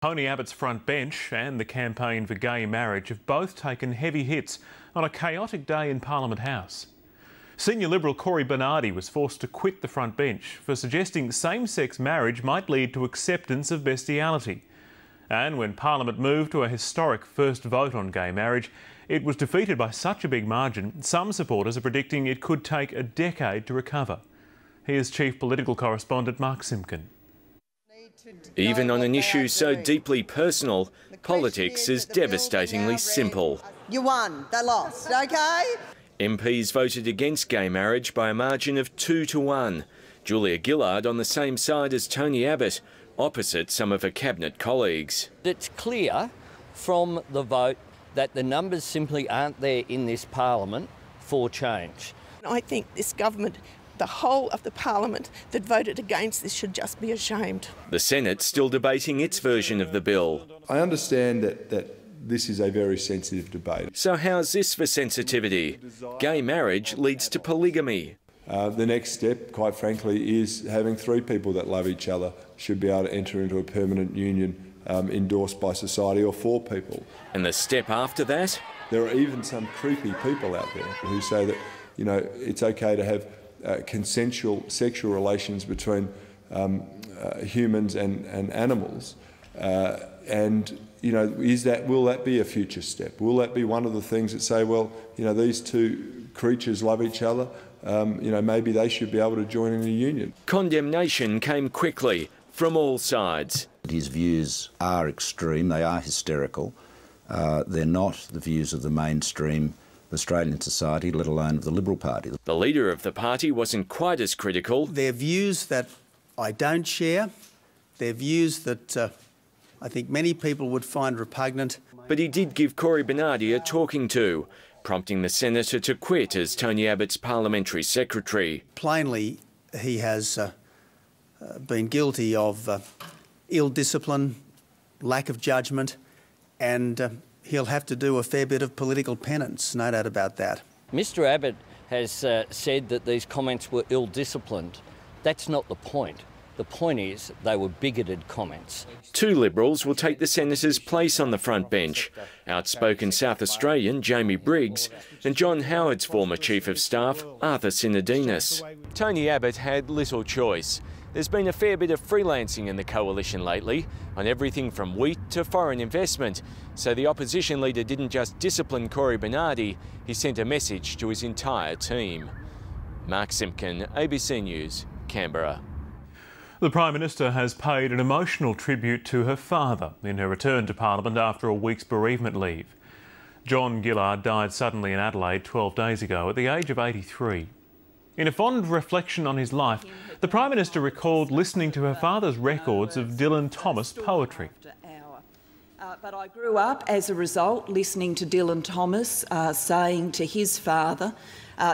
Tony Abbott's front bench and the campaign for gay marriage have both taken heavy hits on a chaotic day in Parliament House. Senior Liberal Corey Bernardi was forced to quit the front bench for suggesting same-sex marriage might lead to acceptance of bestiality. And when Parliament moved to a historic first vote on gay marriage, it was defeated by such a big margin, some supporters are predicting it could take a decade to recover. Here's Chief Political Correspondent Mark Simpkin. Even on an issue so deeply personal, politics is devastatingly simple. You won, they lost, OK? MPs voted against gay marriage by a margin of 2-1. Julia Gillard on the same side as Tony Abbott, opposite some of her cabinet colleagues. It's clear from the vote that the numbers simply aren't there in this parliament for change. I think this government, the whole of the parliament that voted against this, should just be ashamed. The Senate's still debating its version of the bill. I understand that this is a very sensitive debate. So how's this for sensitivity? Gay marriage leads to polygamy. The next step, quite frankly, is having 3 people that love each other should be able to enter into a permanent union endorsed by society, or 4 people. And the step after that? There are even some creepy people out there who say that, you know, it's okay to have consensual sexual relations between humans and animals. And, you know, will that be a future step? Will that be one of the things that say, well, you know, these 2 creatures love each other, you know, maybe they should be able to join in a union? Condemnation came quickly from all sides. His views are extreme, they are hysterical. They're not the views of the mainstream Australian society, let alone of the Liberal Party. The leader of the party wasn't quite as critical. They're views that I don't share. They're views that I think many people would find repugnant. But he did give Cory Bernardi a talking to, prompting the senator to quit as Tony Abbott's parliamentary secretary. Plainly, he has been guilty of ill discipline, lack of judgment, and he'll have to do a fair bit of political penance, no doubt about that. Mr Abbott has said that these comments were ill-disciplined. That's not the point. The point is they were bigoted comments. 2 Liberals will take the senator's place on the front bench. Outspoken South Australian Jamie Briggs and John Howard's former Chief of Staff Arthur Sinodinos. Tony Abbott had little choice. There's been a fair bit of freelancing in the coalition lately, on everything from wheat to foreign investment. So the opposition leader didn't just discipline Cory Bernardi, he sent a message to his entire team. Mark Simpkin, ABC News, Canberra. The Prime Minister has paid an emotional tribute to her father in her return to Parliament after a week's bereavement leave. John Gillard died suddenly in Adelaide 12 days ago at the age of 83. In a fond reflection on his life, the Prime Minister recalled listening to her father's records of Dylan Thomas poetry. But I grew up as a result listening to Dylan Thomas saying to his father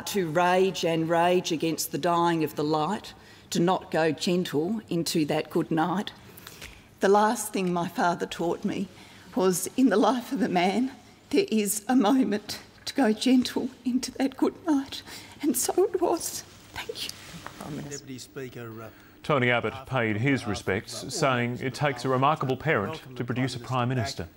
to rage and rage against the dying of the light, to not go gentle into that good night. The last thing my father taught me was, in the life of a man, there is a moment to go gentle into that good night. And so it was. Thank you. Deputy Speaker, Tony Abbott paid his respects, saying it takes a remarkable parent to produce a Prime Minister.